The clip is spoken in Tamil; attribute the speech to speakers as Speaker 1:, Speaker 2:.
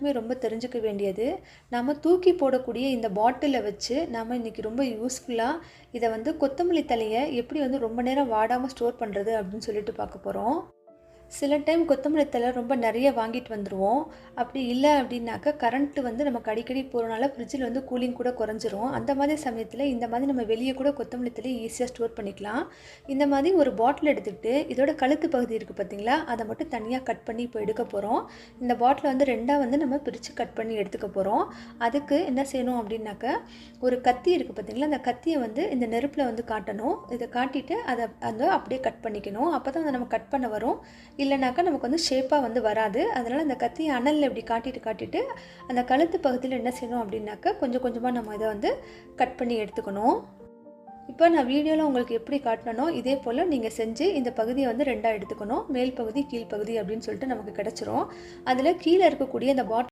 Speaker 1: எல்லாருக்குமே ரொம்ப தெரிஞ்சுக்க வேண்டியது. நம்ம தூக்கி போடக்கூடிய இந்த பாட்டிலை வச்சு நம்ம இன்றைக்கி ரொம்ப யூஸ்ஃபுல்லாக இதை வந்து கொத்தமல்லி தழையை எப்படி வந்து ரொம்ப நேரம் வாடாமல் ஸ்டோர் பண்ணுறது அப்படின்னு சொல்லிட்டு பார்க்க போகிறோம். சில டைம் கொத்தமல்லி தழை ரொம்ப நிறைய வாங்கிட்டு வந்துடுவோம். அப்படி இல்லை அப்படின்னாக்கா கரண்ட்டு வந்து நமக்கு அடிக்கடி போகிறனால ஃப்ரிட்ஜில் வந்து கூலிங் கூட குறைஞ்சிரும். அந்த மாதிரி சமயத்தில் இந்த மாதிரி நம்ம வெளியே கூட கொத்தமல்லி தழை ஈஸியாக ஸ்டோர் பண்ணிக்கலாம். இந்த மாதிரி ஒரு பாட்டில் எடுத்துக்கிட்டு இதோட கழுத்து பகுதி இருக்குது பார்த்திங்களா, அதை மட்டும் தனியாக கட் பண்ணி இப்போ எடுக்க போகிறோம். இந்த பாட்டிலை வந்து ரெண்டாக வந்து நம்ம பிரித்து கட் பண்ணி எடுத்துக்க போகிறோம். அதுக்கு என்ன செய்யணும் அப்படின்னாக்கா ஒரு கத்தி இருக்குது பார்த்திங்களா, அந்த கத்தியை வந்து இந்த நெருப்பில் வந்து காட்டணும். இதை காட்டிட்டு அதை வந்து அப்படியே கட் பண்ணிக்கணும். அப்போ தான் அதை நம்ம கட் பண்ண வரும். இல்லைனாக்கா நமக்கு வந்து ஷேப்பாக வந்து வராது. அதனால் அந்த கத்தியை அனலில் இப்படி காட்டிட்டு அந்த கழுத்து பகுதியில் என்ன செய்யணும் அப்படின்னாக்கா கொஞ்சம் கொஞ்சமாக நம்ம இதை வந்து கட் பண்ணி எடுத்துக்கணும். இப்போ நான் வீடியோவில் உங்களுக்கு எப்படி காட்டினனோ இதே போல் நீங்கள் செஞ்சு இந்த பகுதியை வந்து ரெண்டாக எடுத்துக்கணும். மேல் பகுதி கீழ் பகுதி அப்படின்னு சொல்லிட்டு நமக்கு கிடச்சிரும். அதில் கீழே இருக்கக்கூடிய இந்த பாட்டில்